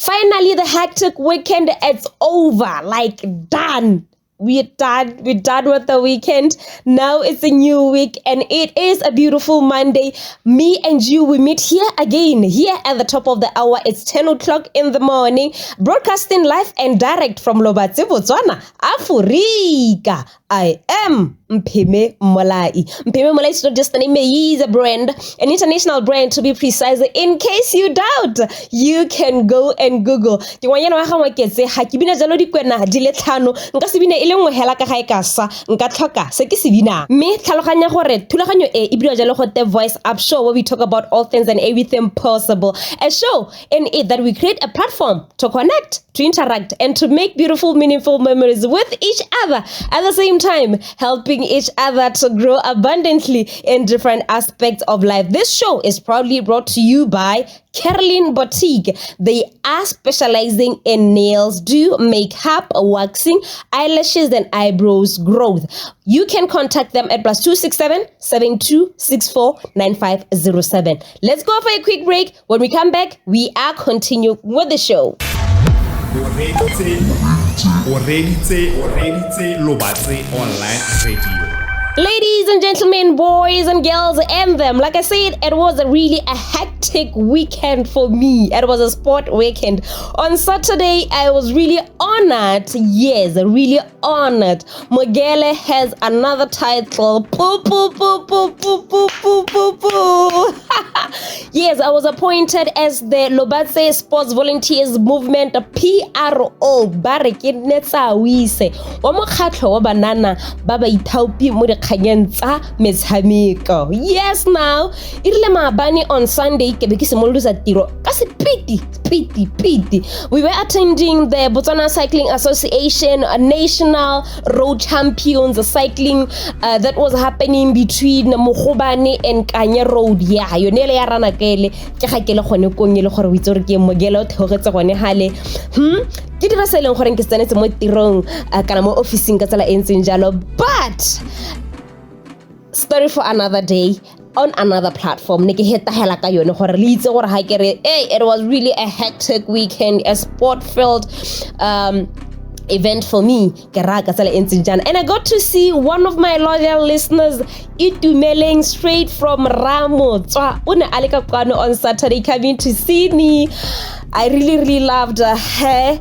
Finally, the hectic weekend, it's over, like done. We're done with the weekend. Now it's a new week and it is a beautiful Monday. Me and you, we meet here again, here at the top of the hour. It's 10 o'clock in the morning, broadcasting live and direct from Lobatse, Botswana, Africa. I am MPHEME MMOLAI. MPHEME MMOLAI is not just a name, it is a brand, an international brand to be precise. In case you doubt, you can go and Google. Me tlhaloganya gore thulaganyo e bidiwa jalo go the voice up show, where we talk about all things and everything possible. A show in it that we create a platform to connect, to interact, and to make beautiful, meaningful memories with each other at the same time, helping each other to grow abundantly in different aspects of life. This show is proudly brought to you by Caroline Boutique. They are specializing in nails, makeup, waxing, eyelashes, and eyebrows growth. You can contact them at +267 7264 9507. Let's go for a quick break. When we come back, we are continuing with the show. Lobatse Online Radio. Ladies and gentlemen, boys and girls, and them. Like I said, it was really a hectic weekend for me. It was a sport weekend. On Saturday, I was really honored. Yes, really honored. Mogele has another title. Yes, I was appointed as the Lobatse Sports Volunteers Movement PRO. Barekinetsa wise. Wa mokgatlho wa banana ba ba ithaopi mo dikganyeng metshameko. Yes, now irile maabane on Sunday ke be ke simolosa tiro ka sepiti. We were attending the Botswana Cycling Association National Road Champions cycling that was happening between Mogobane and Kanye Road. Yeah, yone le ya rana kele ke ga ke le gone kong ile gore o itse gore ke mogela o theogetse gone hale. Ke dira se leng gore ke tsenetse mo tirong kana mo officing ka tsela e ntseng jalo, but story for another day on another platform. It was really a hectic weekend, a sport-filled event for me. And I got to see one of my loyal listeners, Itumeleng, straight from Ramo on Saturday, coming to see me. I really loved her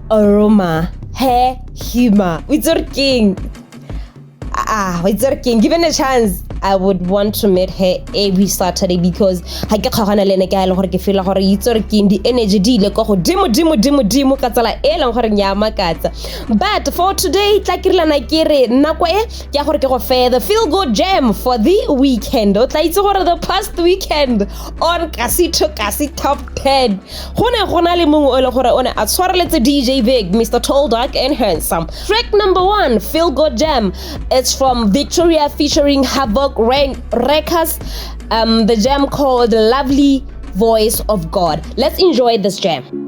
aroma, her humor. It's working. Given a chance, I would want to meet her every Saturday because I get the energy but for today, the feel good jam for the weekend. The past weekend on Kasi Top 10. DJ Big, Mr. Tall, Dark, and Handsome. Track number 1, Feel Good Jam. It's from Victoria featuring Havoc Records, the jam called Lovely Voice of God. Let's enjoy this jam.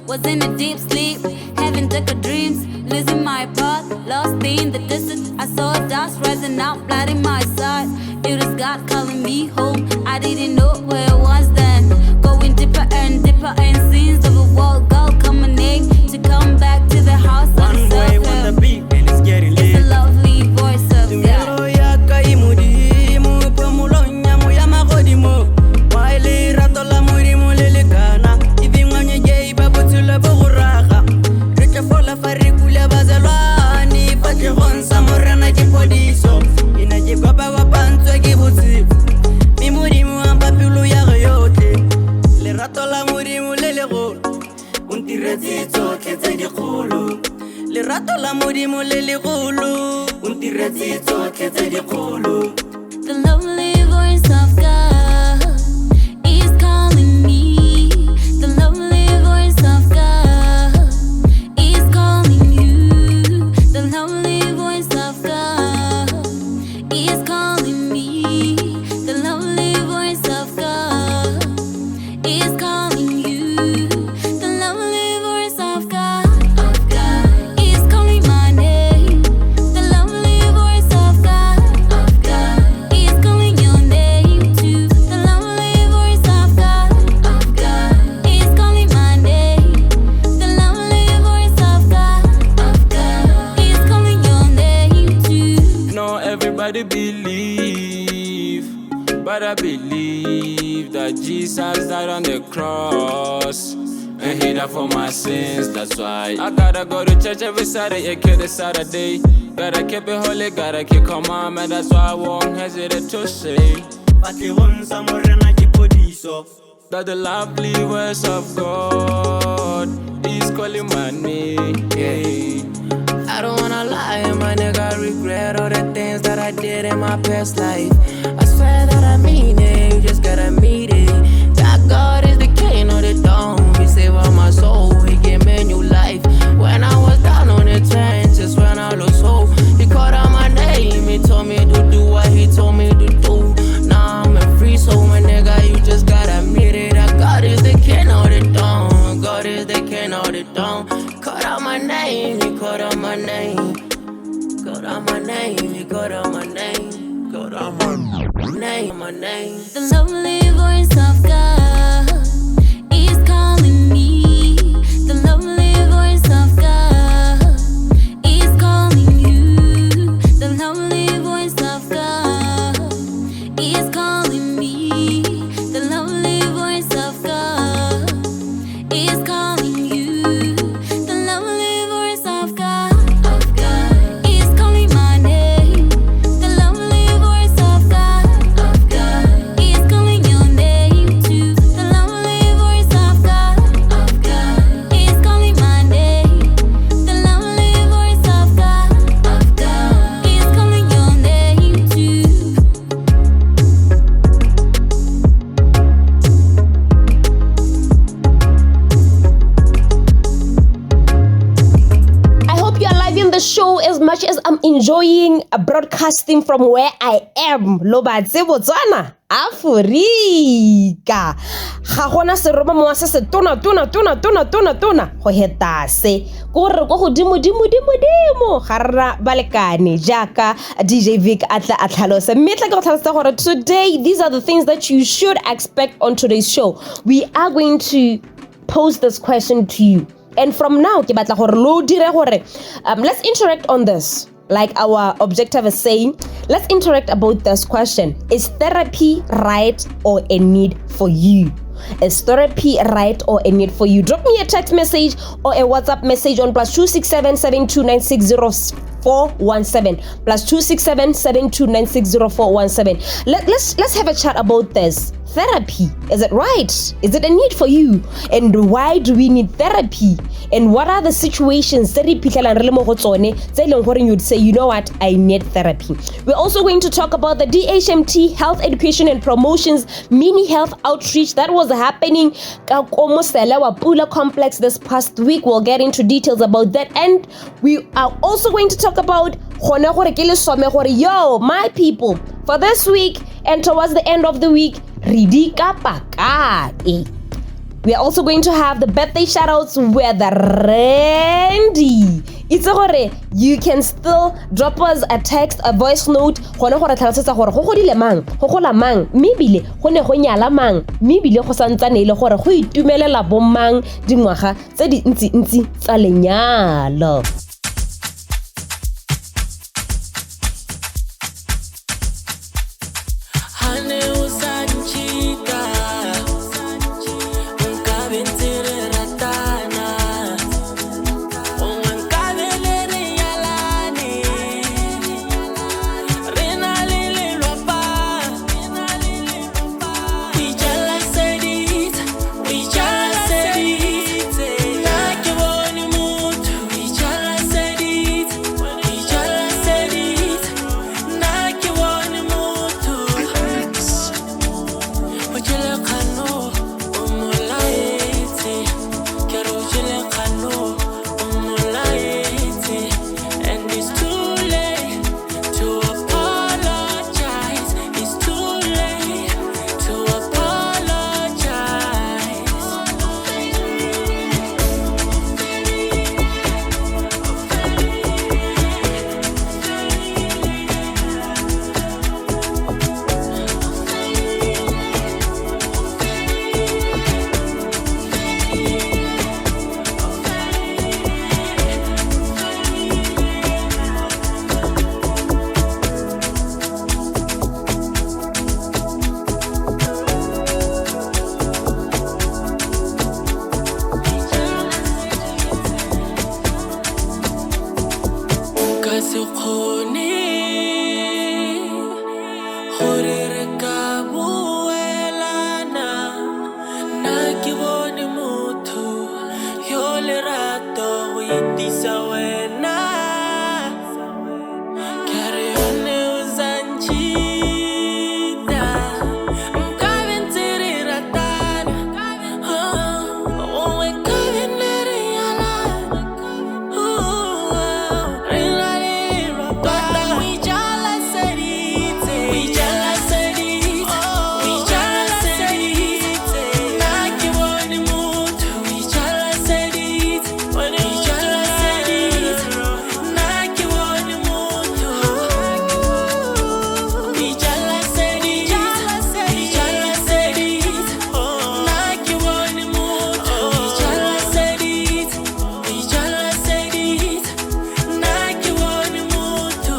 Was in a deep sleep, having darker dreams, losing my path, lost in the distance. I saw dust rising up, lighting my side. It was God calling me home. I didn't know where I was then. Going deeper and scenes of a world girl coming in to come back to the house. One way on the beat, and it's getting lit. It's a lovely voice of God. Samurana ke podiso ina ke baba Ratola modimo le legolo o ntiretse tsotlhe tse dikgolo. The lovely voice of God is calling me. The lovely voice of God is calling you. The lovely voice of God is calling me. The lovely voice of God is calling you. The lovely voice of God is calling my name. The lovely voice of God is calling your name too. The lovely voice of God is calling my name. The lovely voice of God is calling your name too. No, everybody believe, but I believe that Jesus died on the cross and he died for my sins. That's why I gotta go to church every Saturday, kill this Saturday. Gotta keep it holy, gotta keep commandment. That's why I won't hesitate to say that the lovely voice of God is calling my name. I don't wanna lie, my nigga, regret all the things that I did in my past life. I swear that I mean it, you just gotta meet it. That God is the king of the dawn. He saved all my soul, he gave me new life. When I was down on the trenches, when I lost hope, he called out my name, he told me to do what he told me to do. Now I'm a free soul, my nigga, you just gotta meet it. That God is the king of the dawn, God is the king of the dawn. Called out my name, he called out my name. Called out my name, he called out my name. Called out my name, my name. The lovely voice of God is calling me. The lovely voice of God is calling you. The lovely voice of God is calling me. The lovely voice of God is calling you. The lovely voice of God is calling my name. The lovely voice of God is calling your name too. The lovely voice of God is calling my name. The lovely voice of God is calling your name too. I hope you are loving the show as much as I'm enjoying broadcasting from where I am. Lobatse Botswana, Afrika. Ga gona seroma mo se se tona go heta se go re go godimo ga rra balekane jaaka DJ Vic atla a tlhalosa mme tla go tlhalosa gore today these are the things that you should expect on today's show. We are going to pose this question to you. And from now, let's interact on this. Like our objective is saying, let's interact about this question. Is therapy right or a need for you? Is therapy right or a need for you? Drop me a text message or a WhatsApp message on +267 72960 +267 72960 Let's have a chat about this. Therapy, is it right? Is it a need for you? And why do we need therapy? And what are the situations that you'd say, you know what, I need therapy? We're also going to talk about the DHMT Health Education and Promotions mini health outreach that was happening Pula complex this past week. We'll get into details about that, and we are also going to talk about yo, my people, for this week and towards the end of the week, we are also going to have the birthday shoutouts with Randy. It's gore you can still drop us a text, a voice note. Gona gore tlhalosetsa gore go godile mang, go gola mang, mebile go ne go nyala mang, mebile go santsane ile gore go itumelela bo mang dingwaga tse di ntsi tsa lenyalo. gore re ka buelana na ke bone motho yo lerato go itisa wena ke re yone o zantšhita nkabe ntse re ratana gongwe kabe nne re nyalana re na le tota o ijalaseditse nna ke bone motho o ijalaseditse nna ke bone motho o ijalaseditse nna ke bone motho o ijalaseditse nna ke bone motho.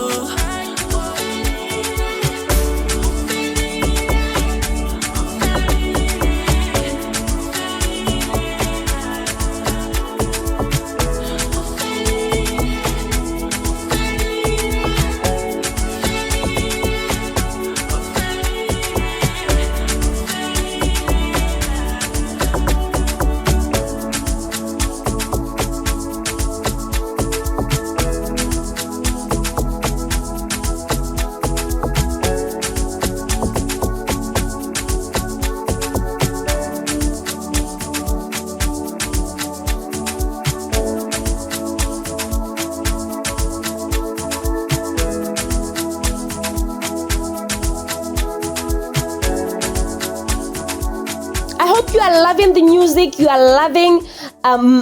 I hope you are loving the music, you are loving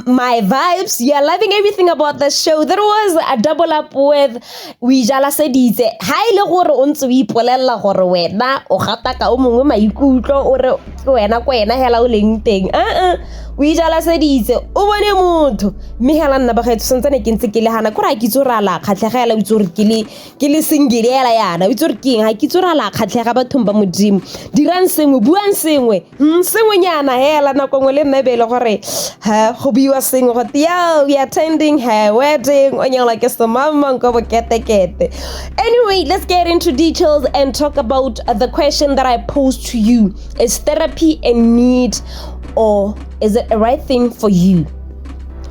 my vibes, you are loving everything about the show. There was a double up with Wijala Seditse. Ha ile gore o ntse o ipolella gore wena o gata ka o mongwe maikutlo o re wena kwena hela o leng teng. Wijala Seditse o bone motho mme hela nna ba gaetso sentsane ke ntse ke le hana kore a kitso ra la kgatlhegela o itse gore ke le singilela yana o itse gore ke ha kitso ra la kgatlhega bathong ba modimo dirang sengwe buang sengwe sengwenyana hela nako ngwe le nna bele gore ha go biwa sengwe go tia we are attending her wedding onye like a mama go kete. Anyway, let's get into details and talk about the question that I posed to you. Is therapy a need or is it a right thing for you?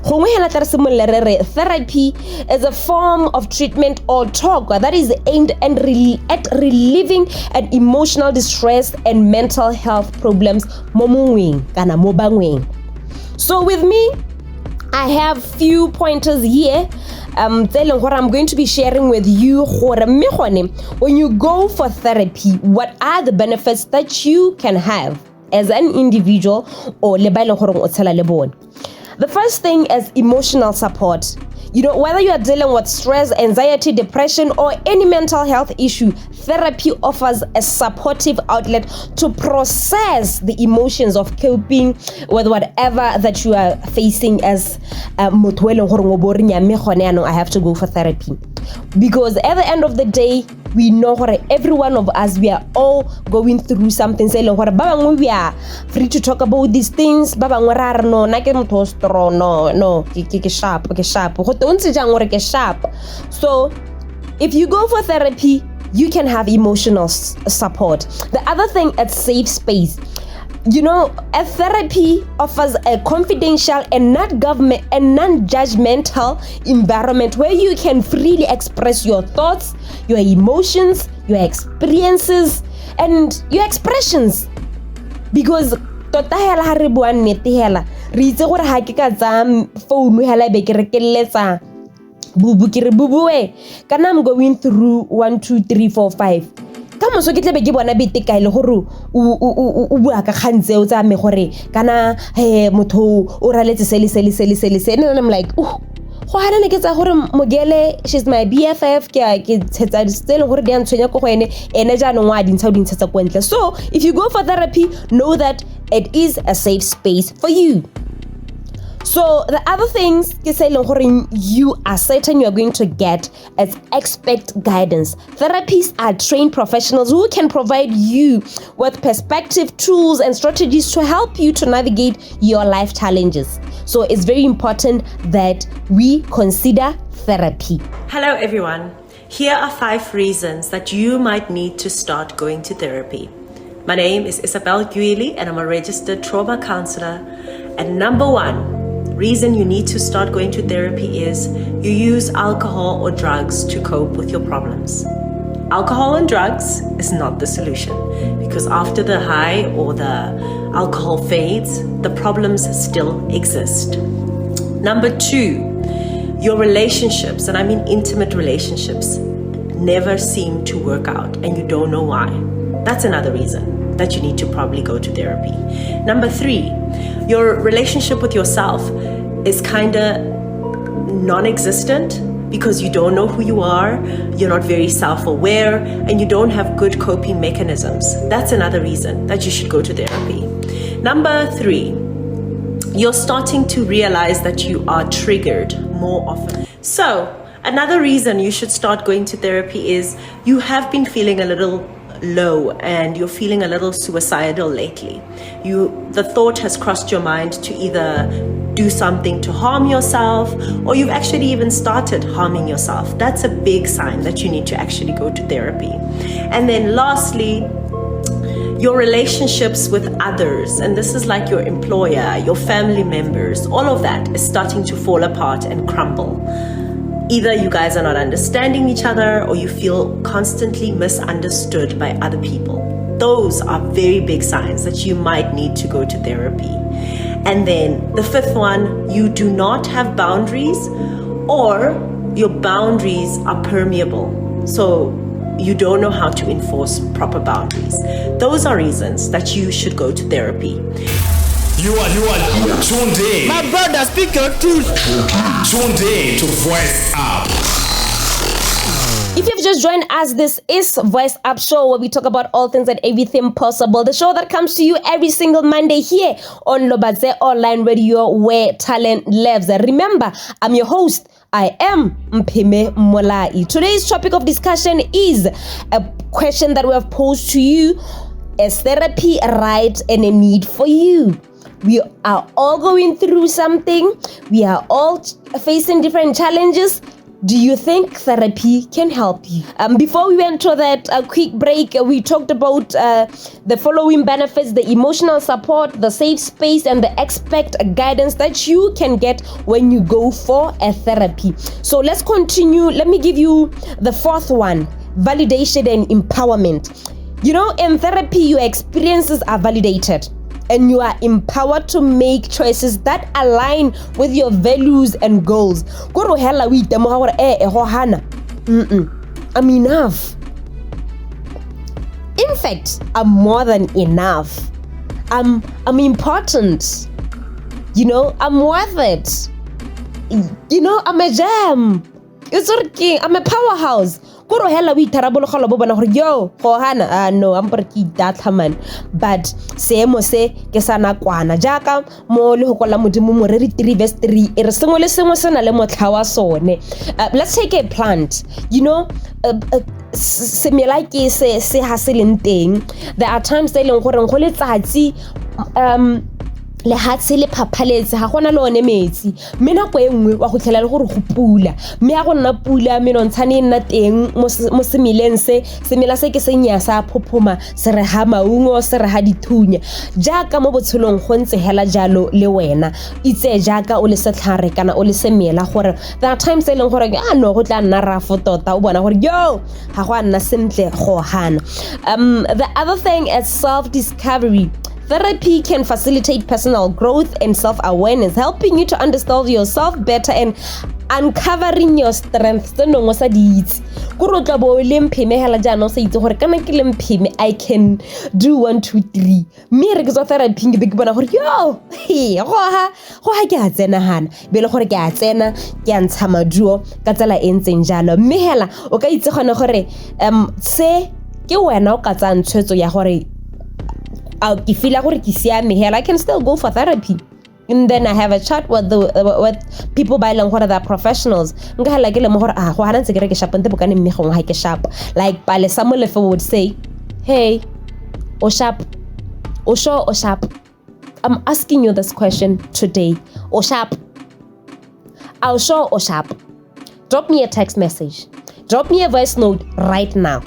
Therapy is a form of treatment or talk that is aimed at relieving an emotional distress and mental health problems. So with me, I have few pointers here. I'm going to be sharing with you when you go for therapy, what are the benefits that you can have as an individual or the first thing is emotional support. You know, whether you are dealing with stress, anxiety, depression, or any mental health issue, therapy offers a supportive outlet to process the emotions of coping with whatever that you are facing as I have to go for therapy. Because at the end of the day, we know every one of us, we are all going through something. We are free to talk about these things. No, sharp. So if you go for therapy, you can have emotional support. The other thing is safe space. You know, a therapy offers a confidential and non-judgmental environment where you can freely express your thoughts, your emotions, your experiences, and your expressions. Because tota hela ha re bua nnete hela re itse gore ha ke ka tsa phone hela be ke re ke letsa bubu ke re bubue kana I'm going through 1 2 3 4 5 ka moso ke tlebe ke bona bete ka ile gore o bua ka khantse o tsa me gore kana motho o raletse sele and I'm like go hana ke tsa gore mogele she's my BFF ke tsetsa tsele gore di antshwenya go ene ene jana ngwa di ntsa ko ntle. So if you go for therapy, know that it is a safe space for you. So the other things you are certain you're going to get is expert guidance. Therapists are trained professionals who can provide you with perspective, tools, and strategies to help you to navigate your life challenges. So it's very important that we consider therapy. Hello everyone. Here are 5 reasons that you might need to start going to therapy. My name is Isabel Guili and I'm a registered trauma counselor. And number 1 reason you need to start going to therapy is you use alcohol or drugs to cope with your problems. Alcohol and drugs is not the solution, because after the high or the alcohol fades, the problems still exist. Number 2, your relationships, and I mean intimate relationships, never seem to work out and you don't know why. That's another reason that you need to probably go to therapy. Number 3, your relationship with yourself is kind of non-existent because you don't know who you are, you're not very self-aware, and you don't have good coping mechanisms. That's another reason that you should go to therapy. Number 3, you're starting to realize that you are triggered more often. So, another reason you should start going to therapy is you have been feeling a little low and you're feeling a little suicidal lately. The thought has crossed your mind to either do something to harm yourself, or you've actually even started harming yourself. That's a big sign that you need to actually go to therapy. And then lastly, your relationships with others, and this is like your employer, your family members, all of that is starting to fall apart and crumble. Either you guys are not understanding each other or you feel constantly misunderstood by other people. Those are very big signs that you might need to go to therapy. And then the 5th one, you do not have boundaries, or your boundaries are permeable. So you don't know how to enforce proper boundaries. Those are reasons that you should go to therapy. You are tuned in. My brother, speak your truth. Tuned in to Voice Up. If you've just joined us, this is Voice Up Show, where we talk about all things and everything possible. The show that comes to you every single Monday here on Lobatse Online Radio, where talent lives. Remember, I'm your host. I am MPHEME MMOLAI. Today's topic of discussion is a question that we have posed to you. Is therapy a right and a need for you? We are all going through something. We are all facing different challenges. Do you think therapy can help you? Before we went to that quick break, we talked about the following benefits: the emotional support, the safe space, and the expert guidance that you can get when you go for a therapy. So let's continue. Let me give you the 4th one: validation and empowerment. You know, in therapy, your experiences are validated and you are empowered to make choices that align with your values and goals. I'm enough. In fact, I'm more than enough. I'm important. You know, I'm worth it. You know, I'm a gem. It's okay. I'm a powerhouse. No, I'm pretty that man. But seemo se ke sana kwana jaaka mo le go kwala modimo mo re 3 verse 3 e re sengwe le sengwe se na le motlha wa sone. Let's take a plant. You know, semela ke se ha se leng teng. There are times tse leng gore go letsatsi le hatse le phaphaletse ha gona le one metsi mme nako engwe wa go tlhela le gore go pula mme ya go nna pula menontsane nna teng mo semeleng semela se ke senya sa phophoma se re ha maungo se re ha dithunya jaaka mo botshelong go ntse hela jalo le wena itse jaaka o le setlhare kana o le semela gore there are times leng gore no go tla nna ra fotota o bona gore yo ha go nna sentle go hana. The other thing is self-discovery. Therapy can facilitate personal growth and self-awareness, helping you to understand yourself better and uncovering your strengths. I can do 1, 2, 3. Me re ke zo therapy ke bona gore yo go ha ke a tsena hana bele gore ke a tsena ke a ntsha maduo ka tsela e ntseng jalo mme hela o ka itse gone gore se ke wena o ka tsa ntshwetso ya gore I can still go for therapy. And then I have a chat with people by what are the professionals. Like Pale Samuel would say, hey, Oshap, I'm asking you this question today. Oshap, I'll show Oshap. Drop me a text message. Drop me a voice note right now.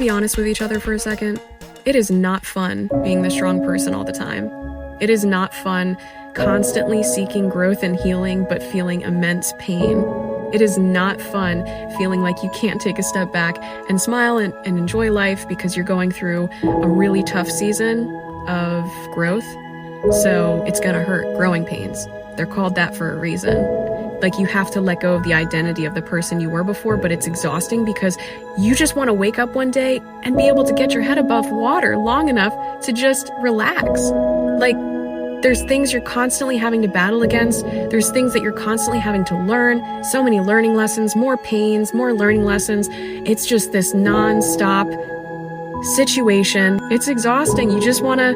be honest with each other for a second? It is not fun being the strong person all the time. It is not fun constantly seeking growth and healing, but feeling immense pain. It is not fun feeling like you can't take a step back and smile and enjoy life because you're going through a really tough season of growth. So it's gonna hurt, growing pains. They're called that for a reason. Like, you have to let go of the identity of the person you were before, but it's exhausting because you just want to wake up one day and be able to get your head above water long enough to just relax. Like, there's things you're constantly having to battle against. There's things that you're constantly having to learn. So many learning lessons, more pains, more learning lessons. It's just this non-stop situation. It's exhausting. You just want to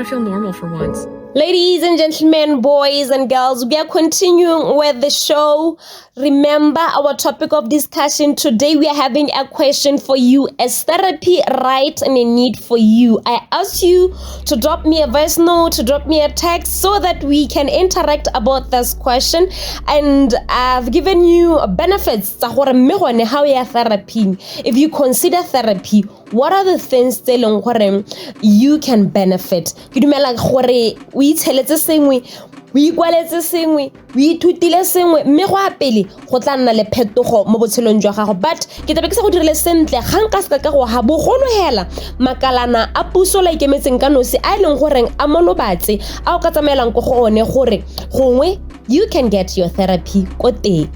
feel normal for once. Ladies and gentlemen, boys and girls, we are continuing with the show. Remember our topic of discussion today. We are having a question for you. Is therapy right and a need for you? I asked you to drop me a voice note, to drop me a text so that we can interact about this question. And I've given you benefits. How you therapy? If you consider therapy, what are the things you can benefit? We tell it the same way. We ikwaletse sengwe, we ithutile sengwe, mme go apele go tla nna le phetogo mo botshelong jwa gago. But ke tabe ke sa go dirile sentle ga nka se ka go ha bogolo hela makalana a puso la ikemetseng ka nosi a ileng goreng a monobatse a o ka tsamaelang go go one gore gongwe you can get your therapy ko teng.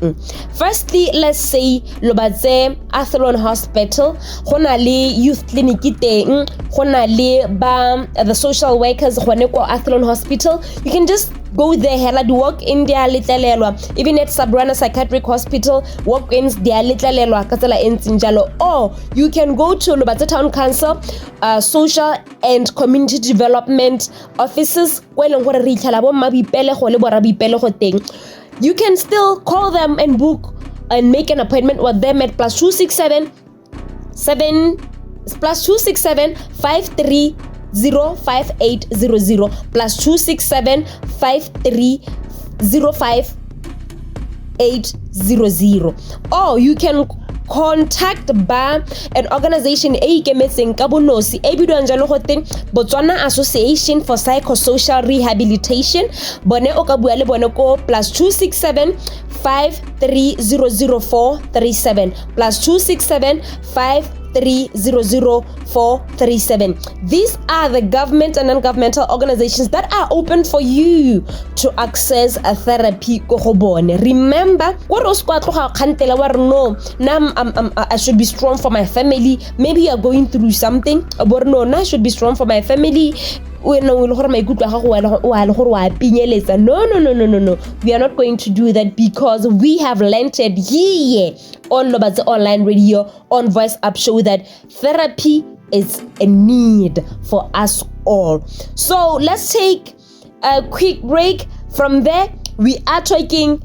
Firstly, let's say lobatse Athlone Hospital, go na le youth clinic teng, go na le ba the social workers gone ko Athlone Hospital. You can just go there, hela di walk in dia letlelelwa. Even at Sabrina Psychiatric Hospital, walk-ins dia letlelelwa ka tsela entseng jalo. Or you can go to Lobatse Town Council, social and community development offices where le gore re itlhala bo mabipelego le borabipelego teng. You can still call them and book and make an appointment with them at +267 53 05800 +267 53 05800. Or you can contact ba an organization e ikemetseng ka bonosi e bidwang jalo go teng Botswana Association for Psychosocial Rehabilitation. Bone o ka bua le bone ko +267 5300437 +267 5300437. These are the government and non-governmental organizations that are open for you to access a therapy ko go bone. Remember, I should be strong for my family. Maybe you are going through something. No, I should be strong for my family. No. We are not going to do that because we have learned it here on Lobatse Online Radio, on Voice Up Show, that therapy is a need for us all. So let's take a quick break. From there, we are talking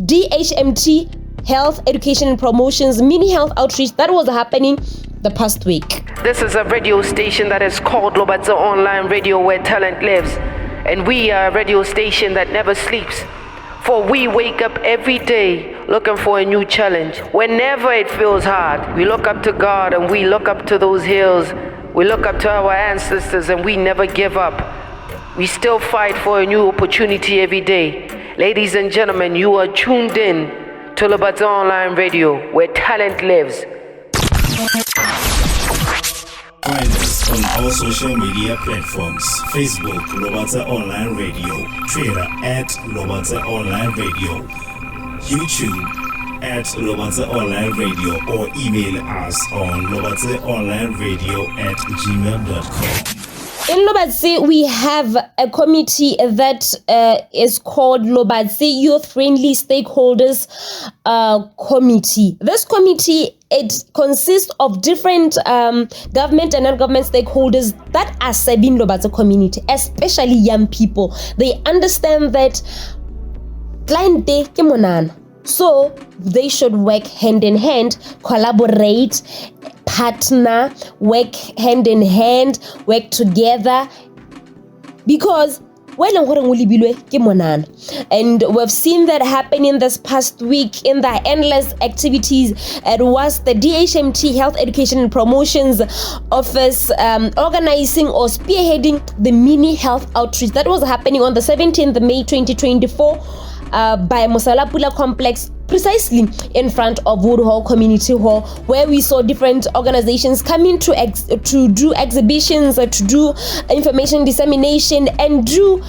DHMT, Health Education and Promotions, mini health outreach that was happening the past week. This is a radio station that is called Lobatse Online Radio, where talent lives. And we are a radio station that never sleeps. For we wake up every day looking for a new challenge. Whenever it feels hard, we look up to God and we look up to those hills. We look up to our ancestors and we never give up. We still fight for a new opportunity every day. Ladies and gentlemen, you are tuned in to Lobatse Online Radio, where talent lives. Find us on all social media platforms: Facebook, Lobatse Online Radio; Twitter @Lobatse Online Radio; YouTube @Lobatse Online Radio, or email us on lobatseonlineradio@gmail.com. In Lobatse, we have a committee that is called Lobatse Youth Friendly Stakeholders Committee. This committee, it consists of different government and non-government stakeholders that are serving Lobatse community, especially young people. They understand that client day ke monana, so they should work hand in hand, collaborate, partner, work hand in hand, work together, because wa ileng gore o lebilwe ke monana. And we've seen that happening this past week in the endless activities. It was the DHMT Health Education and Promotions Office organizing or spearheading the mini health outreach that was happening on the 17th of May 2024 by Mosalapula Complex, precisely in front of Woodhall Community Hall, where we saw different organizations coming to do exhibitions, to do information dissemination, and do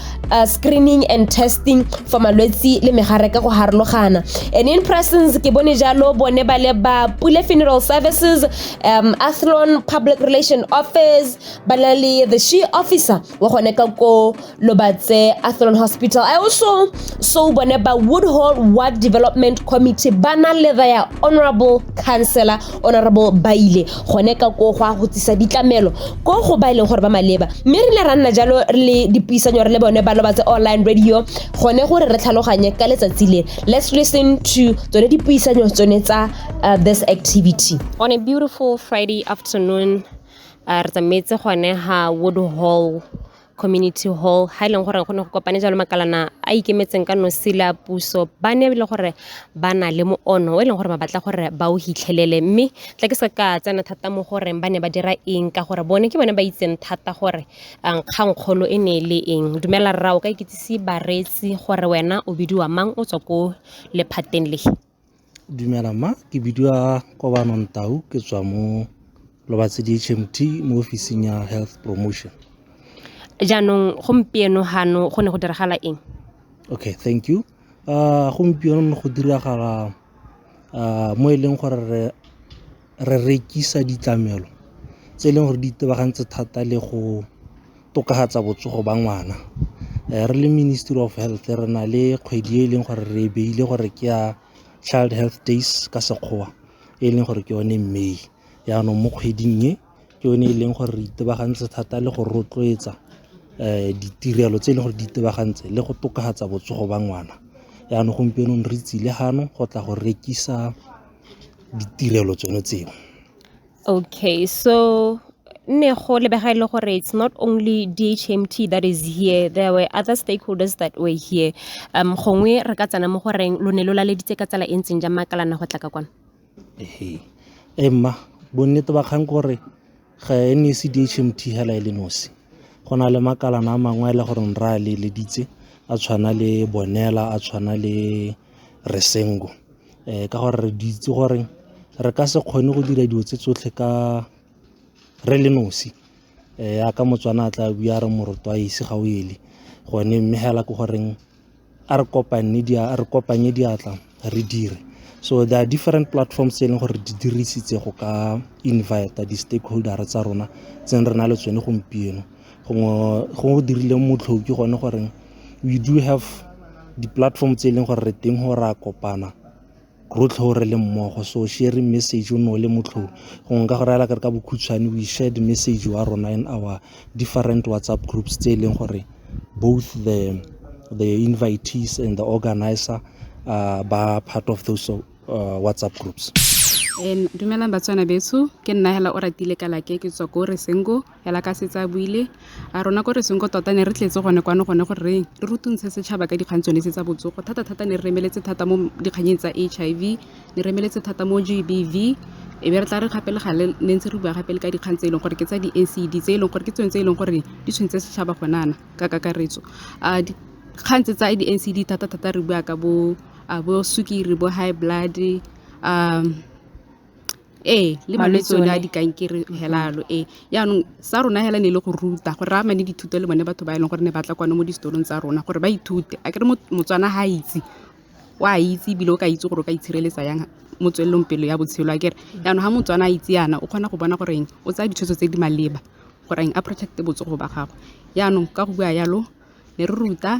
screening and testing for malwetsi le megare ka go harologana. And in presence ke bone jalo bone ba le ba Pule Funeral Services, Athlon Public Relation Office, balale the she officer wa gone ka ko Lobatse Athlon Hospital. I also saw bone ba Woodhall Ward Development Committee bana le their honorable councillor honorable Baile gone ka go go tsisa ditlamelo go go ba ile gore ba maleba mme re le ranna jalo le dipuisanyo re le bone ba Lobatse Online Radio gone gore re tlhaloganye ka letsatsi le. Let's listen to tsone dipuisanyo tsone tsa this activity. On a beautiful Friday afternoon, re tsametse gone ha Woodhall Community Hall ha ileng gore go ne go kopane jalo makalana a ikemetseng ka nosila puso ba ne le gore ba na le moono o ileng gore ba batla gore ba o hitlhelele mme tla ke se ka tsena thata mo gore ba ne ba dira eng ka gore bone ke bone ba itseng thata gore kgangkgolo e ne le eng. Dumela rra o ka ikitsisi baretsi gore wena o bidiwa mang o tswa ko lephateng le? Dumela ma, ke bidiwa Kobano Ntau ke tswa mo Lobatse DHMT mo ofising ya health promotion. Jaanong gompieno hano go ne go diragala eng? Okay, thank you. Gompieno go diragala mo eleng gore re rekisa ditlamelo tse leng gore di tebagantse thata le go tokahatsa botsogo ba ngwana. Re le Ministry of Health re na le kgwedi e leng gore re beile gore ke ya Child Health Days ka sekgowa e leng gore ke yone May. Yaanong mo kgweding e ke yone e leng gore re itebagantse thata le go rotloetsa ditirelo tse le gore di tebagantse le go tokahatsa botsogo ba ngwana. Yaanong gompieno re tsile hano go tla go rekisa ditirelo tsone tseo. Okay, so ne go lebega ile gore it's not only DHMT that is here, there were other stakeholders that were here. Gongwe re ka tsana mo goreng lo ne lo laleditse ka tsela e ntseng ja makalana go tla ka kwana? Emma bonnete ba kgang gore ga ene se DHMT hela ile nosi. Go na le makalana a mangwe le gore ra le ditse a tshwana le Bonela, a tshwana le Resengo. Ka gore re ditse gore re ka se kgone go dira dilo tse tsotlhe ka re le nosi. Ya ka Motswana tla bua re moroto a ise ga o ele gone mme hela go goreng a re kopanye diatla re dire. So there are different platforms tse leng gore di dirisitse go ka invite di stakeholders tsa rona tse re na le tsone gompieno. Go dirile motlhoki gone gore we do have the platform tse leng gore re teng go ra kopana rotlhe gore le mmogo, so sharing message no le motlho go nka gore ala ka bokhutshwane we shared message wa rona in our different WhatsApp groups tse leng gore both the invitees and the organizer ba part of those WhatsApp groups. Dumelang batswana betso ke nna hela o ratile kala ke tswa ko Resengo hela ka setsa buile a rona ko Resengo tota ne re tletse gone gore re rutuntse setšhaba ka dikgantsone tsa botsogo thata ne re remeletse thata mo dikganyeng tsa HIV, ne re remeletse thata mo GBV e be re tla re gape le gale ne ntse re bua gape le ka dikgantse e leng gore ke tsa di-NCD tse e leng gore ke tsone tse e leng gore di tshwentse setšhaba gonana ka kakaretso. Dikgantse tsa di-NCD thata re bua ka bo sukiri, bo high blood, le malwetse a di kankere helalo yaanong sa rona hela ne le go ruta gore ra mane dithuto le bone batho ba ileng gore ne batla kwana mo distorong tsa rona gore ba ithute a kere Motswana ha itse wa itse bile o ka itse gore o ka itshireletsa yang motswellong pelo ya botshelo a kere yaanong ha Motswana a itse yana o kgona go bona gore o tsaya ditshwetso tse di maleba gore a protect botsogo ba gago. Yaanong ka go bua yalo ne re ruta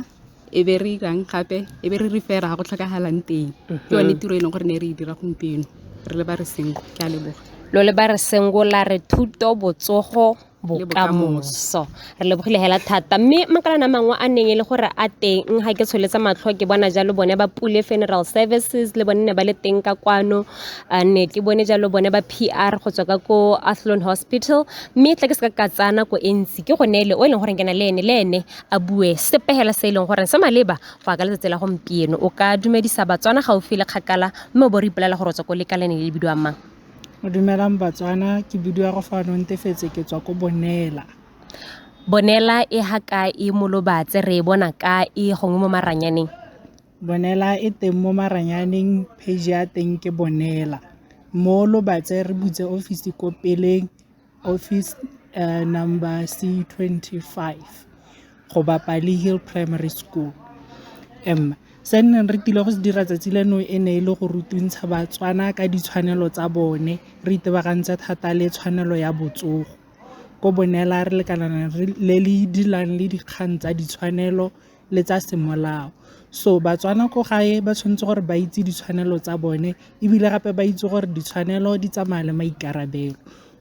e be re irang gape e be re refera go tlhokagalang teng ke yone tiro e leng gore ne re e dira gompieno re le ba Resengo. Ke a leboga. Lo le ba Resengo la re thuto botsogo bokamoso re lebogile hela thata mme makalana mangwe a neng le gore a teng ga ke tsholetsa matlho ke bona jalo bone ba Pule Funeral Services le bone ba le teng ka kwano ne ke bone jalo bone ba PR go tswa ka ko Athlone Hospital mme tla ke se ka tsana ko entsi ke go neele o leng gore ke na le ene a bue sepehela se leng gore se maleba go ka letsatsi la gompieno o ka dumedisa batswana gaufi le kgakala mme bo re ipelela gore tswa ko lekalane le bidwa mang o dumelang batswana ke bidua go fa ntefetse ke tswa ko Bonela e haka e molobatse re bona ka e gongwe mo maranyaneng Bonela e teng mo maranyaneng page ya teng ke Bonela mo lobatse re butse office ko peleng office number C25 go Bapali Hill Primary School se neng re tile go se dira tsatsi leno e ne ile go rutuntsha batswana ka ditshwanelo tsa bone re itebagantse thata le tshwanelo ya botsogo ko Bonela re lekalana le le dilang le dikgang tsa ditshwanelo le tsa semolao so batswana ko gae ba tshwanetse gore ba itse ditshwanelo tsa bone ebile gape ba itse gore ditshwanelo di tsamaya le maikarabelo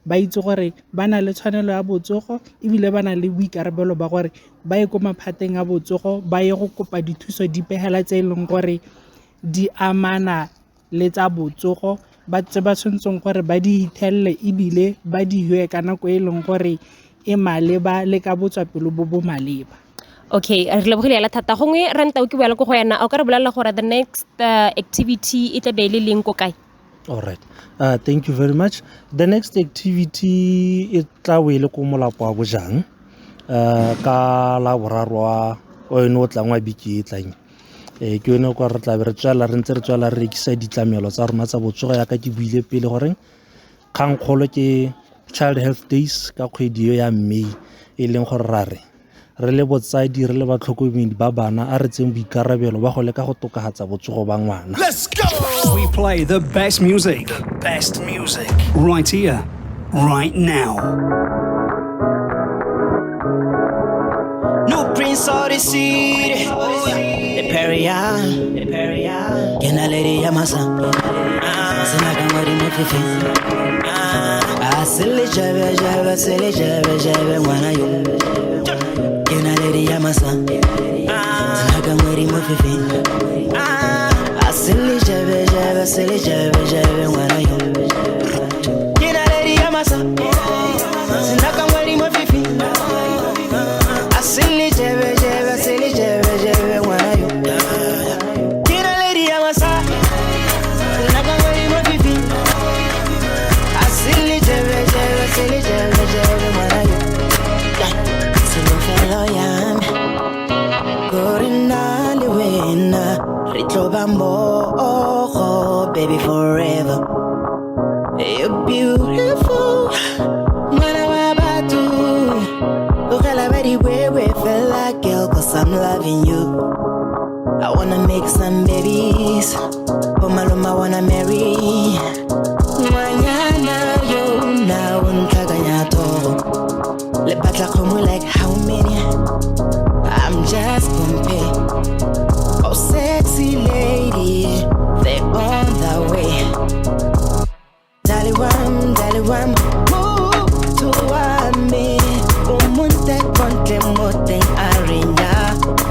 ba itse gore ba na le tshwanelo ya botsogo ebile ba na le boikarabelo ba gore ba ye ko maphateng a botsogo ba ye go kopa dithuso dipehela tse leng gore di amana le tsa botsogo ba tshwantseng gore ba di hitelle ebile ba di hwe ka nako e leng gore e maleba le ka botswapelo bo maleba okay re lebogile la thata gongwe ranta o ke boela go go yana o ka re bolela gore the next activity e tla be le leng ko kae all right thank you very much the next activity e tla wele ko molapo wa Bojang ka la borarwa o eno tlangwa biki tlang ke yone go re tla be re tswala re ntse re tswala re rekisa ditlamelo tsa rona tsa botsogo ya ka ke buile pele gore kgang kgolo ke Child Health Days ka kgwedi ya May e leng gore re le botsadi re le batlhokomedi ba bana a re tseng boikarabelo ba go leka go tokahatsa botsogo ba ngwana. Let's go! We play the best music right here, right now. New Prince of the City, the Perian, can I lady Yamasa? Sinaga Mari Mufifi. Silly Java, when I can I lady Yamasa? Sinaga Mari Mufifi. Silly Java, when I can I lady Yamasa? Sinaga Mari Mufifi. Silly Java, when I can I lady Yamasa? Sinaga Mari Mufifi. Silly Java, when I baby forever. You're beautiful. Look at already where we feel like girl, cause I'm loving you. I wanna make some babies. But my love, I wanna marry. Mañana yo na untaganya todo. Le batla como like how many? I'm just compare. Oh sexy lady, they on the way. Daliwam, move to me. Umunte konte mote arinya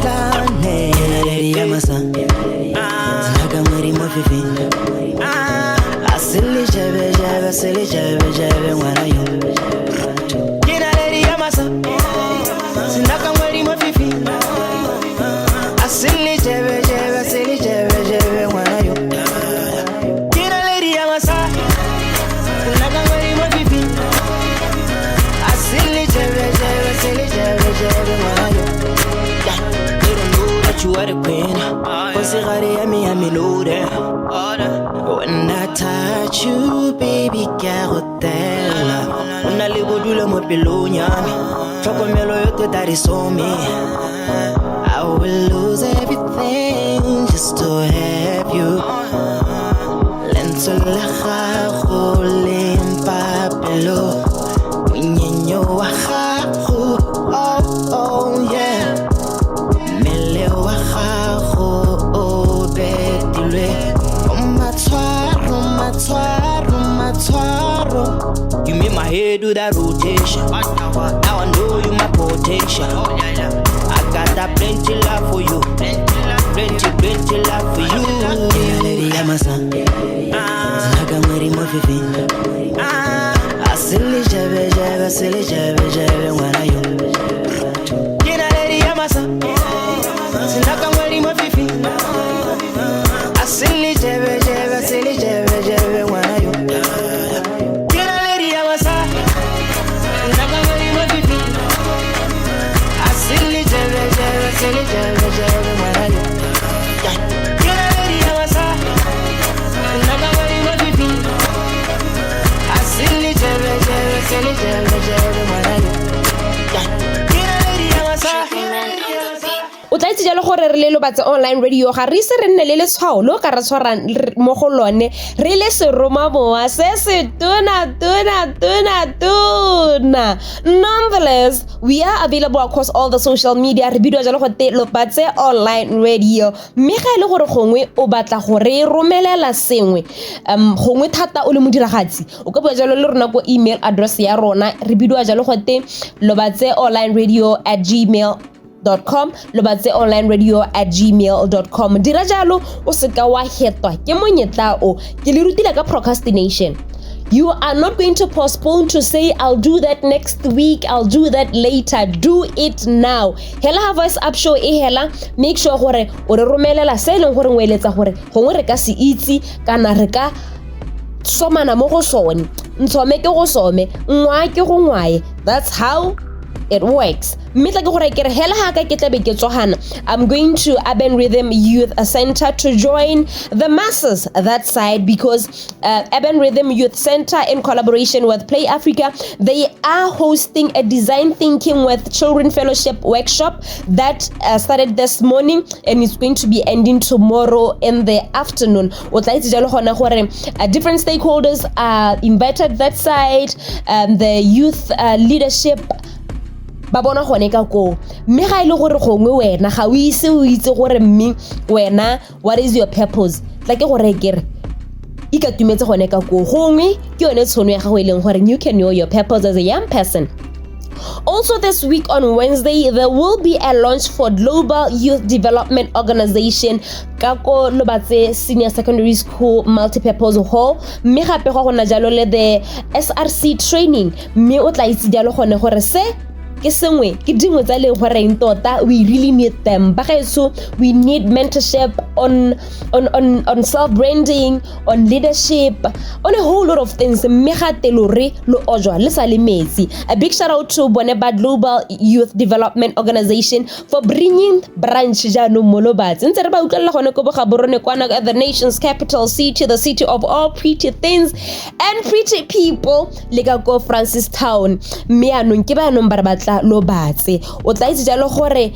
plane. Lady Yamasa, Sinaga Mari Mufifi. Silly Java, when I get a lady Yamasa. Sinaga Mari Mufifi. Silly Java, when I get a lady Yamasa. Sinaga Mari Mufifi. Silly Java, when I they don't know that you are the queen. Cause they got me know that. When I touch you, baby, carotella. When I live with you, mo pelonia. Chocomelo, yo that is on me. I will lose everything just to have you. Lento la jarolim papelo. Winyenyo waharu, oh yeah. Mele waharu, oh betile. Matwaro. You make my head do that rotation. Now I know you my potential. I got that plenty love for you. Plenty love for you. Yeah, lady, I'm a son. Zaka mweri mofifi. Asili jebe, wana yo. Yeah, lady, I'm a son. Zaka mweri mofifi. Asili jebe, wana yo. Yeah, lady, I'm a son. Zaka mweri mofifi. Asili jebe, wana yo. O tla itse jalo gore re le Lobatse online radio ga re se re nne le letshwao lo ka re tshwarang mo go lone re le seroma moa se se tona. Nonetheless, we are available across all the social media. Re bidwa jalo go te Lobatse online radio. Mme ga ile gore gongwe o batla gore romelela sengwe gongwe thata o le modiragatsi o ka bua jalo le rona go email address ya rona re bidwa jalo go te lobatseonlineradio@gmail.com lobatseonlineradio@gmail.com. Dira jalo o se ka wa hetwa ke monyetla o ke le rutile ka procrastination. You are not going to postpone to say I'll do that next week, I'll do that later. Do it now. Hela ha voice up show e hela, make sure gore o re romelela se leng gore o eletsa gore gongwe re ka se itse kana re ka somana mo go sone. Ntshome ke go some, ngwa ke go ngwae. That's how it works. I'm going to Urban Rhythm Youth Center to join the masses that side because Urban Rhythm Youth Center in collaboration with Play Africa, they are hosting a design thinking with children fellowship workshop that started this morning and it's going to be ending tomorrow in the afternoon. Different stakeholders are invited that side, the youth leadership ba bona gone ka ko mme ga ile gore gongwe wena ga o ise o itse gore mme wena what is your purpose like gore kere ikatumetse gone ka ko gongwe ke yone tshono ya gago ileng gore you can know your purpose as a young person. Also this week on Wednesday, there will be a launch for Global Youth Development Organization Kako Lobatse Senior Secondary School Multipurpose Hall. Me gape go gona jalo le the SRC training. Me o tla itse jalo gone gore se ke sengwe ke dingwe tsa leng gore tota we really need them ba gaetso we need mentorship on self branding, on leadership, on a whole lot of things. Me ga telore lo ojwa le sa le metsi. A big shout out to Boneba Global Youth Development Organization for bringing branch jano mo Lobatse ntse re ba utlwela gone go boga borone kwana at the nation's capital city, the city of all pretty things and pretty people le ka go Francis Town. Me anong ke ba nong ba batla Lobatse o tla itse jalo gore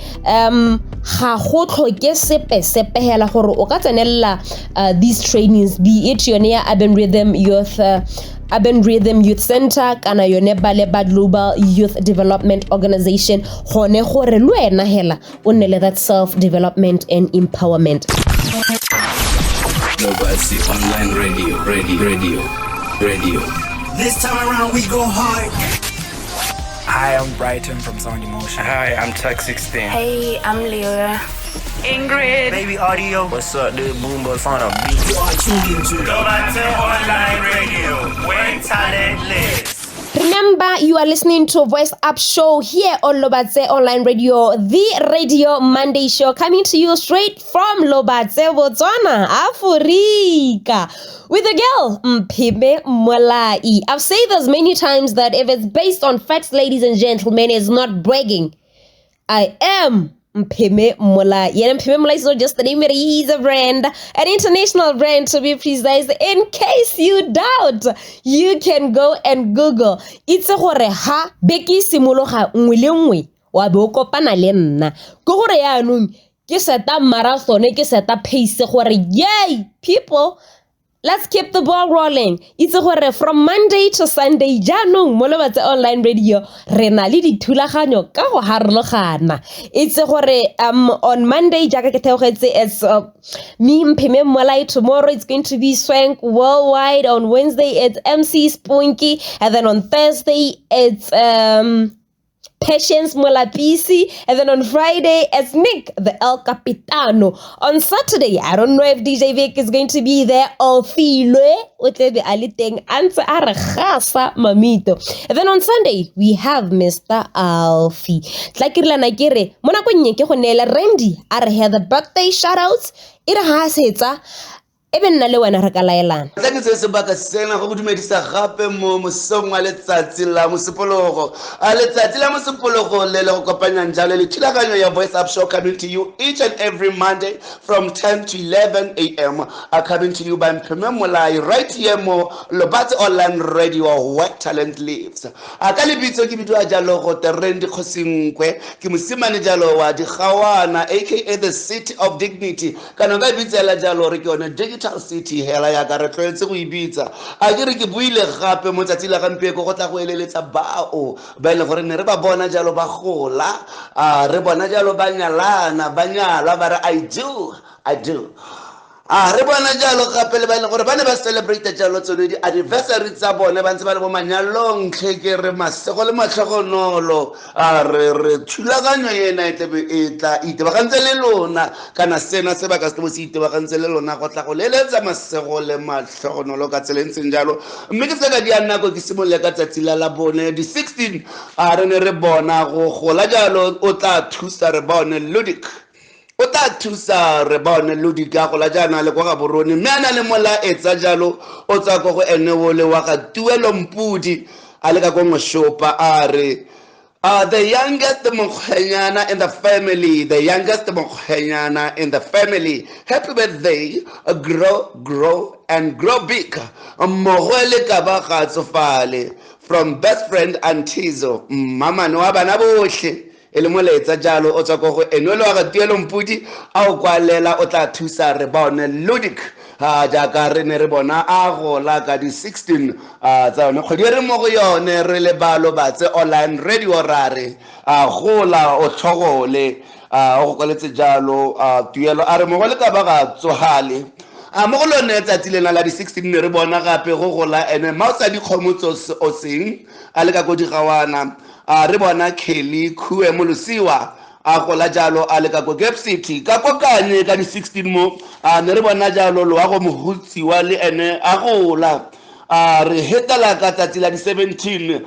ga go tlhoke sepe hela gore o ka tsenella these trainings, be it yone ya Urban Rhythm Youth Center kana yone Baleba Global Youth Development Organization gone gore le wena hela o nne le that self development and empowerment. Lobatse online radio. This time around we go hard. Hi, I'm Brighton from Sound Emotion. Hi, I'm Tech16. Hey, I'm Leora. Ingrid. Baby Audio. What's up, dude? Boombox on a beat. You are tuned into Lobatse Online Radio, where talent lives. Remember, you are listening to Voice Up Show here on Lobatse Online Radio, the Radio Monday show coming to you straight from Lobatse, Botswana, Africa, with the girl, MPHEME MMOLAI. I've said this many times that if it's based on facts, ladies and gentlemen, it's not bragging. I am MPHEME MMOLAI. Yeah, MPHEME MMOLAI is not just a name, it is a brand, an international brand to be precise. In case you doubt, you can go and Google. It's a gore ha beki simologa nngwe le nngwe wa be o kopana le nna. Go gore ya nung ke seta marathon ke seta pace gore yay people let's keep the ball rolling. It's gore from Monday to Sunday jaanong mo Lobatse Online Radio re na le dithulaganyo ka go harologana. It's gore on Monday jaaka ke theogetse it's me MPHEME MMOLAI. Tomorrow it's going to be Swank Worldwide. On Wednesday it's MC Spunky, and then on Thursday it's Patience Molapisi, and then on Friday it's Nick the El Capitano. On Saturday, I don't know if DJ Vic is going to be there or Filwe o tle be a le teng antse a re gasa mamito. And then on Sunday we have Mr. Alfie. Tla ke rilana ke re mo nakong nye ke go neela Randy a re have the birthday shoutouts e re ha setsa even na le wena re ka laelana. Tla ke se sebaka sena go dumedisa gape mo mosong wa letsatsi la mosepologo. A letsatsi la mosepologo le le go kopanya njalo le thulaganyo ya Voice Up Show coming to you each and every Monday from 10 to 11 a.m. Coming to you by MPHEME MMOLAI right here mo Lobatse Online Radio where talent lives. A ka lebitso ke bidwa jalo go Randy Khosinkwe ke mosimane jalo wa Digawana aka the City of Dignity. Kana ga bitsela jalo re ke yone Digital City hela ya ka re tletse go ibitsa a ke re ke buile gape mo tsatsi la gampieko go tla go eleletsa bao ba ile gore ne re ba bona jalo ba gola re bona jalo ba nyalana ba nyala ba re I do re bona jalo gape le ba ile gore ba ne ba celebrate jalo tsone di anniversary tsa bone ba ntse ba le mo manyalong tlheke re masego le matlhogonolo re thulaganyo yena e tlebe e tla itebagantse le lona kana sena se ba ka se se itebagantse le lona go tla go leletsa masego le matlhogonolo ka tselentseng jalo mme ke se ka di annako ke simolle ka tsatsi la bone di 16 re ne re bona go gola jalo o tla thusa re bone Ludic o tla thusa re bone Ludika go la jana le go ga borone mme ana le mola etsa jalo o tsa go go ene wo le wa ga Tuelo Mpudi a le ka go moshopa a re the youngest mokgwenyana in the family, the youngest mokgwenyana in the family. Happy birthday, grow and grow big. Mogwele ka ba ga tsofale from best friend Antizo. Mama no abana bohle ele moletsa jalo o tsa go go enolo wa ga Tuelo Mpudi a o kwalela o tla thusa re bone Ludic jaaka re ne re bona a gola ka di 16 tsa yone kgwedi re mo go yone re le ba Lobatse Online Radio rare gola o tlhogole go kwaletse jalo Tuelo a re mo go le ka ba ga tsohale mo go lone tsatsi lena la di 16 ne re bona gape go gola ene mausa di khomotso o seng a le ka go Digawana re bona Kelly Khue Molosiwa a gola jalo a le ka go Gap City ka kokanye ka di 16 mo ne re bona jalo lo wa go mohutsi wa le ene a gola re hetala ka tsatsi la di 17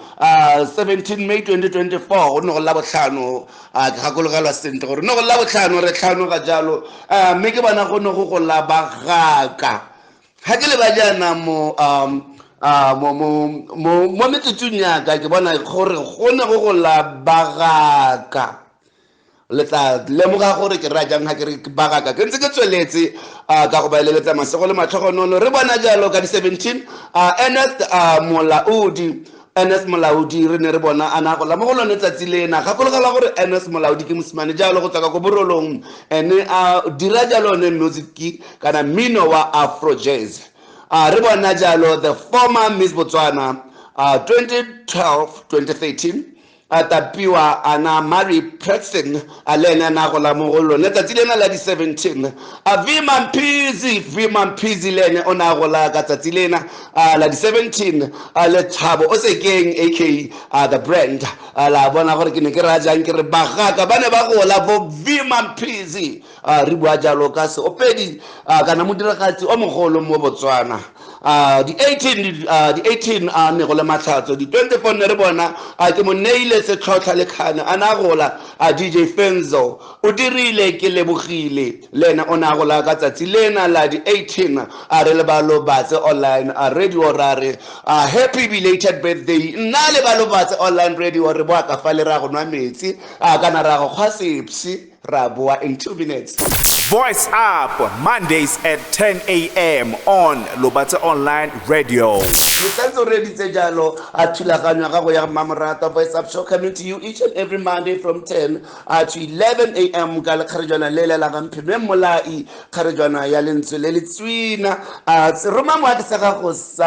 May 2024 go no go la botlhano ke gakologelwa sentle gore no go la botlhano re tlhano ga jalo mme ke bona go no go la bagaka ha ke le ba jana mo metsutsung yaka ke bona gore go ne go la bagaka le tla lemoga gore ke ra jang ha ke re bagaka ke ntse ke tsweletse ka go ba eleletsa masego le matlhogonolo re bona jalo ka di 17 Ernest Molaudi re ne re bona ana go la mo go lone tsatsi lena gakologela gore Ernest Molaudi ke mosimane jalo go tsaka go borolong ene a dira jalo ne music kana mino wa Afro Jazz re bona jalo the former Miss Botswana 2012-2013 atapiwa ana Mary Preston alena na go la mogolo ne tsatsi lena la di 17 Vima Mpizi lene ona go la ka tsatsi lena la di 17 le Thabo o se keng aka the brand la bona gore ke ne ke ra jang ke re bagaka ba ne ba go la bo Vima Mpizi re bua jalo ka se opedi kana modiragatsi o mogolo mo Botswana di 18 ne go le matlhatso di 24 ne re bona ke mo neile se tlhotlha le khana ana gola DJ Fenzo o dirile ke lebogile lena ona gola ka tsatsi lena la di 18 re le ba Lobatse Online Radio rare happy belated birthday nna le ba Lobatse Online Radio re boa ka fa le ra go nwa metsi kana ra go khwasipsi ra boa in 2 minutes. Voice Up, Mondays at 10 a.m. on Lobatse Online Radio. Voice Up show coming to you each and every Monday from 10 to 11 a.m. Karajana Lela MPHEME MMOLAI Karajana Yalenzu Lelitswina Seroma Mwakisaka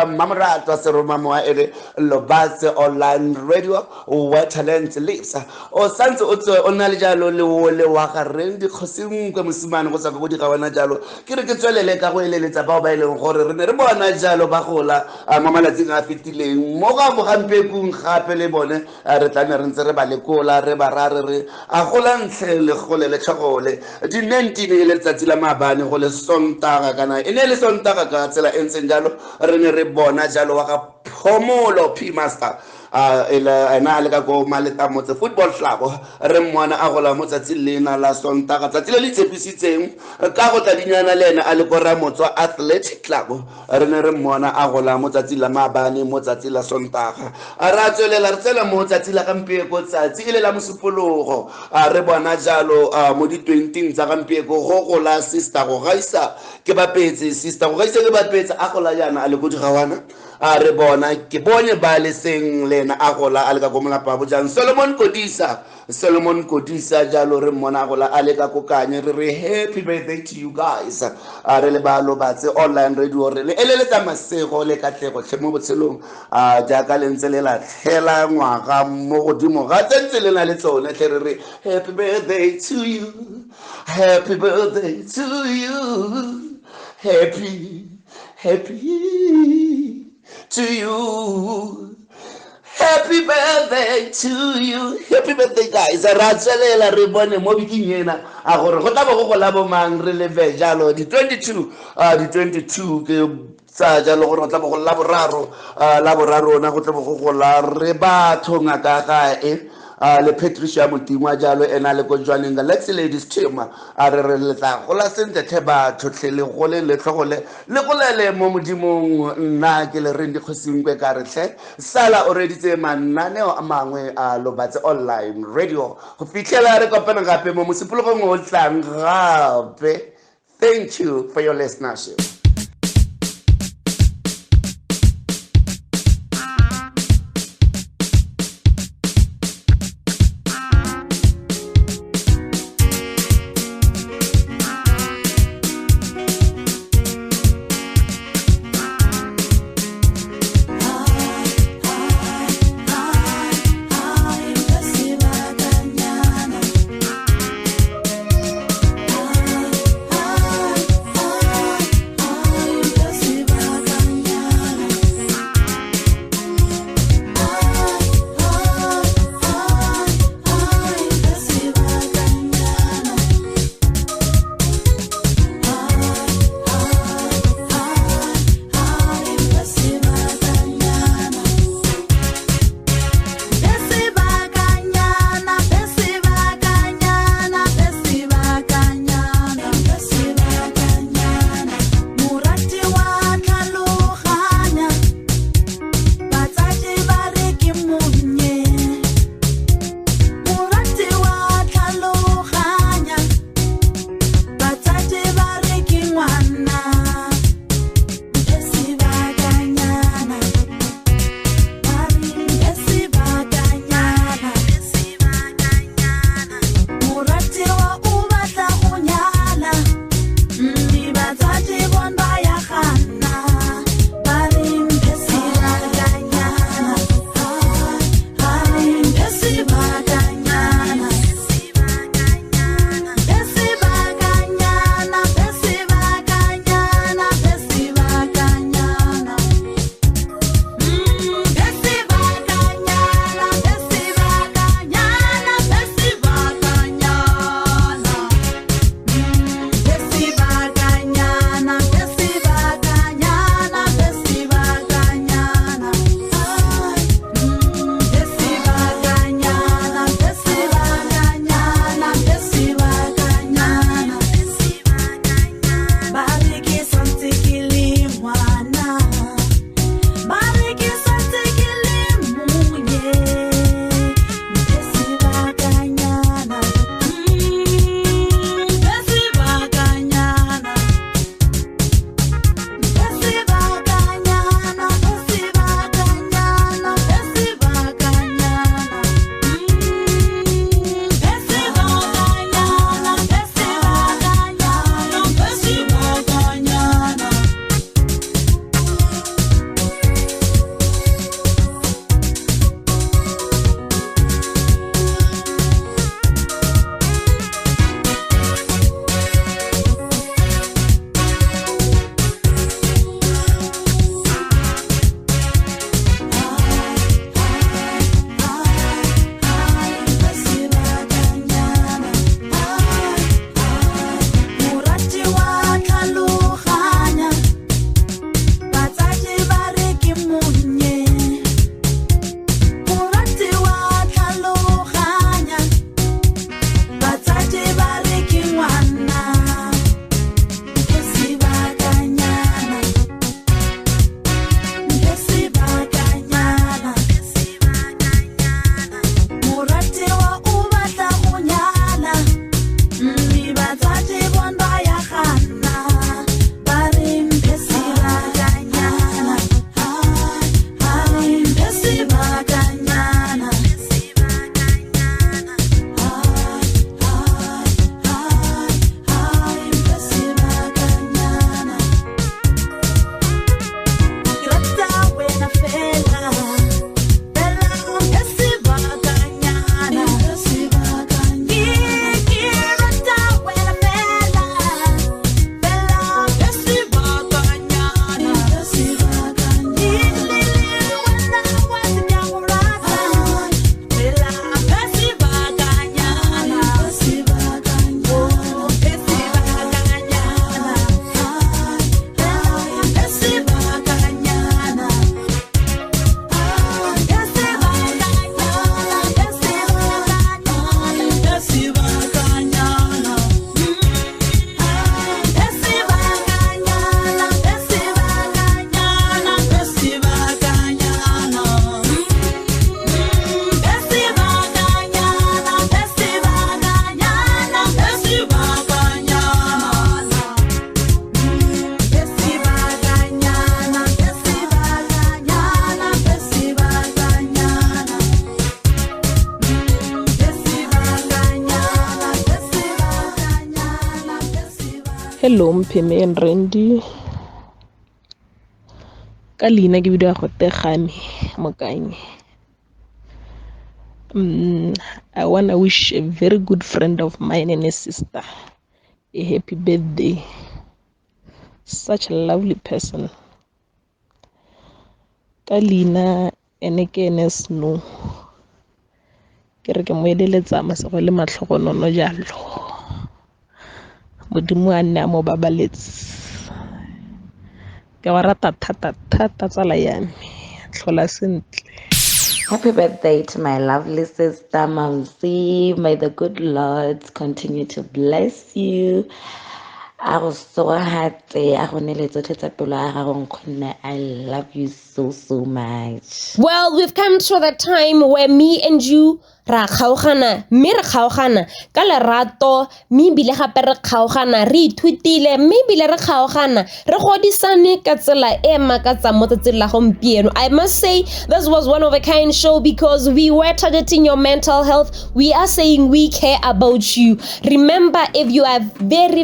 Mamarato Seroma Mwaere Lobatse Online Radio where talent lives. O Santo Otso Onalijalo Lewole Wakarendi Kosimka Musman was a good Kawanajalo Kirikatwele Kawele Tababa Hore Rebona Jalo Bahola Mamalazinga Fitile Moga Mohampe Kun Hapele Bone Retana Rebale Cola Rebarare Aholan Sele Hole Chahole Dinenti Letazila Mabani Hole Sontaga Gana Inele Sontaga Gatsela Ensenjalo Rene Rebona Jalo Waka Pomolo P Master Analega go Maleta Motor Football Club Remwana Agola Mozatilina La Sontaga Tatili Pisiteng Carota Diana Lena Alicora Moto Athletic Club Rene Remwana Agola Mozatila Mabani Mozatila Sontaga Aratele Lartela Mozatila Campie Gotsa Tila Musupolo Rebwana Jalo Modi 20 Zagampiego Hola Sister Raisa Kebapezi Sister Raisa Kebapezi Akola Yana Alikujawana Rebona Kibonye Bale sing Lena Agola Alga Gomla Pabujan Solomon Kodisa Jalo Remona Agola Alega Kokanya happy birthday to you guys. Releba Lobatse Online Radio Rele Eleta Masego Le Katego Chemo Selum Jakalenzelela Hela Mwaka Modimo Gatenzelena Letone Terry. Happy birthday to you. Happy birthday to you. Happy to you. Happy birthday to you. Happy birthday, guys. Ratsalela Rebone Mobikinyena. Agora Hotabo Labo Man Releve Jalo, the 22 Sajalo Rotabo Laboraro Nakotabo La Reba Tonga Le Patricia Mutima Jalo and Aleko joining the Lexi Ladies team. Areleta Hola Sente Teba Totele Hole Letole Lecolele Momudimo Nagel Rendi Hosingwe Garete Sala already say Manane Amangwe Lobatse Online Radio. Hofitela Recopanagape Momusipulo Motangape. Thank you for your listenership. Hello MPHEME and Randy. Ka leina ke video go Tegame Mokanye. I want to wish a very good friend of mine and a sister a happy birthday. Such a lovely person. Ka leina ene ke ene Snow. Ke re ke mo eleletsa masego le matlhogonono jalo. Modimo a nne a mo babaletse. Ke wa rata thata tsala ya me. Tlhola sentle. Happy birthday to my lovely sister, Mamsi. May the good Lord continue to bless you. I was so happy. I love you so much. Well, we've come to the time where me and you ra kgaogana, me re kgaogana ka lerato, me bile gape re kgaogana re ithutile, me bile re kgaogana re godisane ka tsela e makatsa mo tsatsing la gompieno. I must say this was one of a kind show because we were targeting your mental health. We are saying we care about you. Remember, if you are very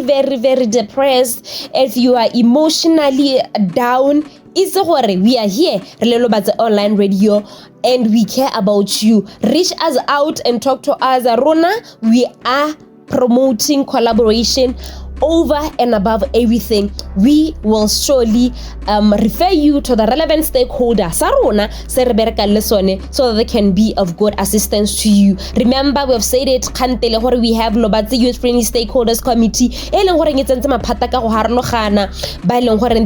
depressed, if you are emotionally down, it's gore we are here re Lobatse Online Radio and we care about you. Reach us out and talk to us. Rona, we are promoting collaboration over and above everything. We will surely refer you to the relevant stakeholder Sarona so that they can be of good assistance to you. Remember, we've said it, we have Lobatse Youth Friendly Stakeholders Committee.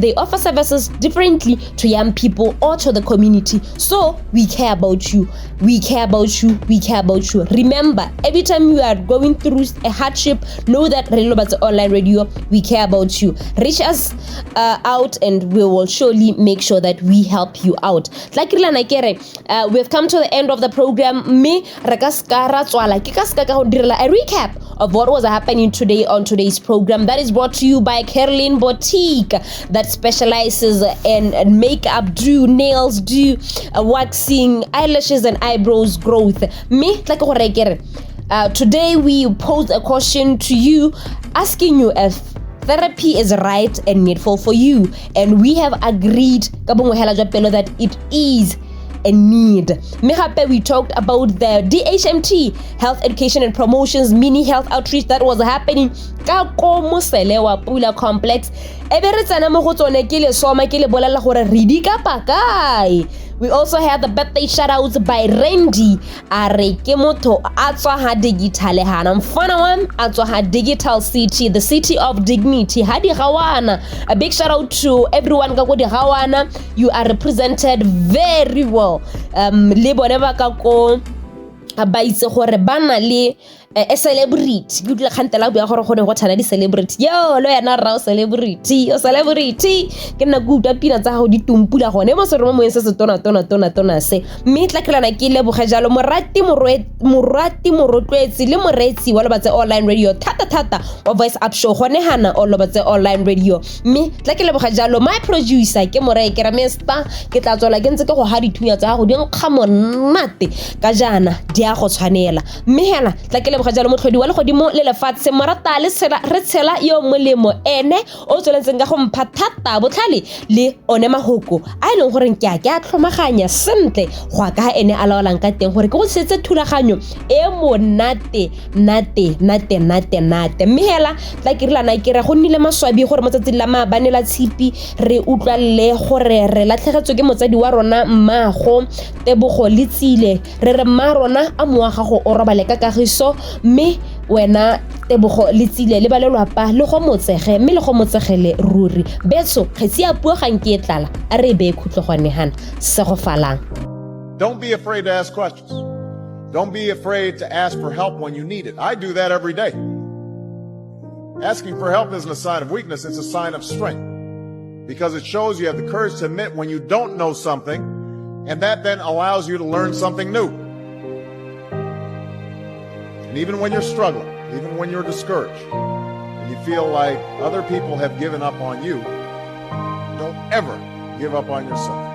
They offer services differently to young people or to the community. So we care about you. We care about you. We care about you. Remember, every time you are going through a hardship, know that Lobatse Online Radio, we care about you. Reach us out and we will surely make sure that we help you out. Like we've come to the end of the program. Me a recap of what was happening today on today's program. That is brought to you by Caroline Boutique that specializes in makeup, do nails, do waxing, eyelashes and eyebrows growth. Me today we posed a question to you asking you if therapy is right and needful for you, and we have agreed that it is a need. We talked about the DHMT Health Education and Promotions mini health outreach that was happening ka ko Moselewa Pula Complex. We also have the birthday shoutouts by Randy Arekemoto Atswaha Digital Hanamfanawam Atswaha Digital City, the city of dignity. Hadi Hawana. A big shout out to everyone Gagodi Hawana. You are represented very well. Leboneba kako abaitse gore bana le a celebrity. Good luck hantela bua gore gone go tshana di celebrity. Yo lo yana ra celebrity, o celebrity. Ke na go uta pina tsa go di tumpula gone mo seremo mo se tona se. Me tla kelana ke le bogajalo morati morotwetsi le moretsi wa Lobatse Online Radio. Thata wa voice up show gone hana o Lobatse Online Radio. Me tla ke le bogajalo my producer ke more ke Ramesta ke tla tswela ke ntse ke go ha dithunya tsa go di nkga monate ka jana di a go tshwanela. Me hela tla ke le bogajalo motlhodi wa le godimo le lefatshe morata le re tshela yo molemo ene o tsweletseng ka go mpha thata botlhale le one mahoko a ileng gore ke a tlhomaganya sentle go ka ene a laolang ka teng gore ke go setse thulaganyo e monate nate mme hela tla ke rilana ke re go nnile maswabi gore motsatsing la mabanela tshipi re utlwalle gore re latlhegetswe ke motsadi wa rona mmago Tebogo le Tsile re mma rona a moaga go o robale ka kagiso me wena Tebogo le Tsile le balelwapa le go motsege mme le go motsegele ruri betso kgetsi a puo gang ke tlala a re be khutlogwane hana se go falang. Don't be afraid to ask questions. Don't be afraid to ask for help when you need it. I do that every day. Asking for help isn't a sign of weakness, it's a sign of strength. Because it shows you have the courage to admit when you don't know something, and that then allows you to learn something new. And even when you're struggling, even when you're discouraged, and you feel like other people have given up on you, don't ever give up on yourself.